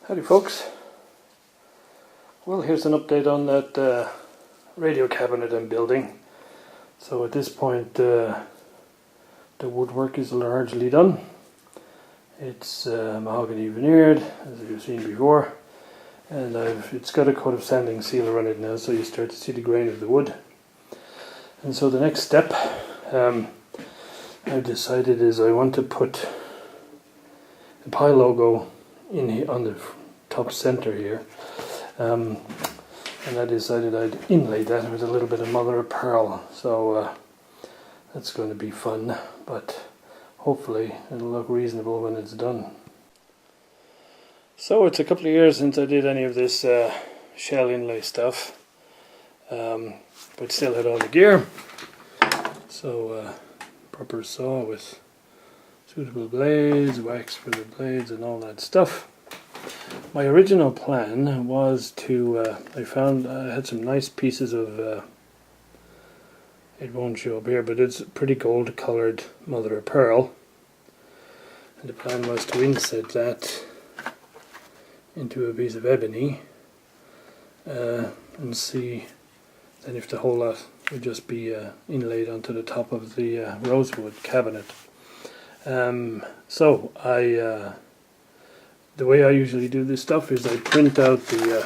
Howdy folks. Well, here's an update on that radio cabinet I'm building. So at this point the woodwork is largely done. It's mahogany veneered, as you've seen before, and it's got a coat of sanding sealer on it now, so you start to see the grain of the wood. And so the next step I've decided is I want to put the PYE logo in here on the top center here, and I decided I'd inlay that with a little bit of mother of pearl. So that's going to be fun, but hopefully it'll look reasonable when it's done. So it's a couple of years since I did any of this shell inlay stuff, but still had all the gear. So proper saw with suitable blades, wax for the blades and all that stuff. My original plan was to, I had some nice pieces of, it won't show up here, but it's pretty gold coloured mother of pearl. And the plan was to inset that into a piece of ebony and see then if the whole lot would just be inlaid onto the top of the rosewood cabinet. So the way I usually do this stuff is I print out the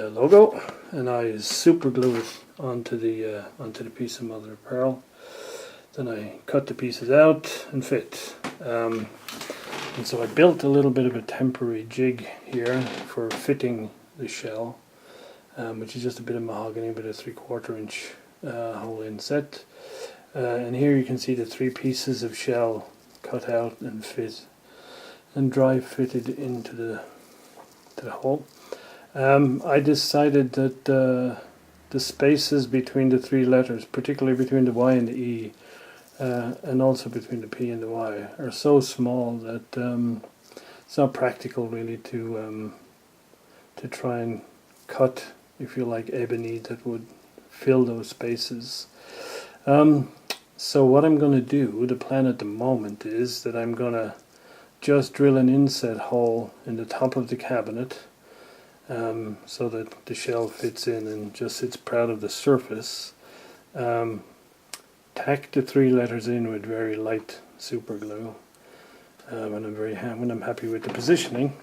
logo and I super glue it onto the piece of mother of pearl. Then I cut the pieces out and fit. And so I built a little bit of a temporary jig here for fitting the shell, which is just a bit of mahogany, but a 3/4 inch hole inset. And here you can see the 3 pieces of shell cut out and fit and dry fitted into the hole. I decided that the spaces between the 3 letters, particularly between the Y and the E, and also between the P and the Y, are so small that it's not practical really to try and cut, if you like, ebony that would fill those spaces. So what I'm going to do, the plan at the moment, is that I'm going to just drill an inset hole in the top of the cabinet so that the shell fits in and just sits proud of the surface. Tack the 3 letters in with very light super glue when I'm happy with the positioning,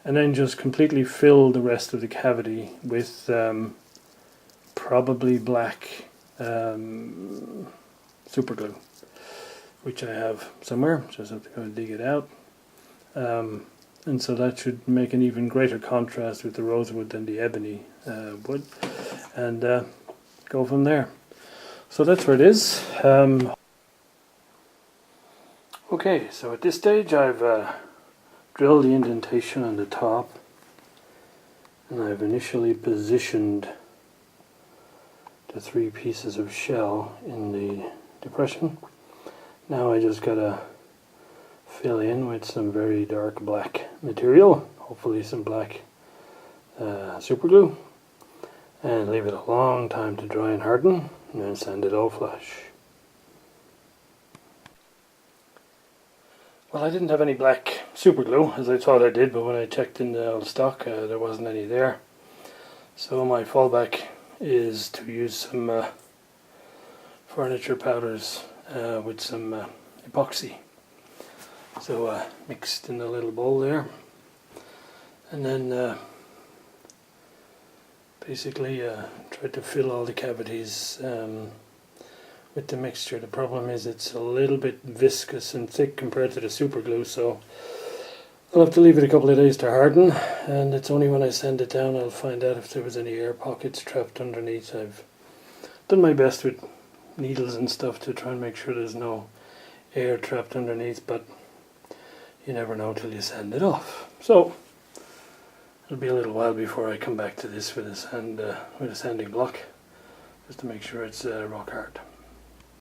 and then just completely fill the rest of the cavity with probably black super glue, which I have somewhere, just have to go and dig it out. And so that should make an even greater contrast with the rosewood than the ebony wood, and go from there. So that's where it is. Okay, so at this stage I've drilled the indentation on the top, and I've initially positioned the 3 pieces of shell in the depression. Now I just gotta fill in with some very dark black material, hopefully some black super glue, and leave it a long time to dry and harden, and then sand it all flush. Well, I didn't have any black super glue as I thought I did, but when I checked in the old stock there wasn't any there. So my fallback is to use some furniture powders with some epoxy. So mixed in a little bowl there, and then basically try to fill all the cavities with the mixture. The problem is it's a little bit viscous and thick compared to the super glue, so I'll have to leave it a couple of days to harden, and it's only when I sand it down I'll find out if there was any air pockets trapped underneath. I've done my best with needles and stuff to try and make sure there's no air trapped underneath, but you never know till you sand it off. So it'll be a little while before I come back to this with a sanding block, just to make sure it's rock hard.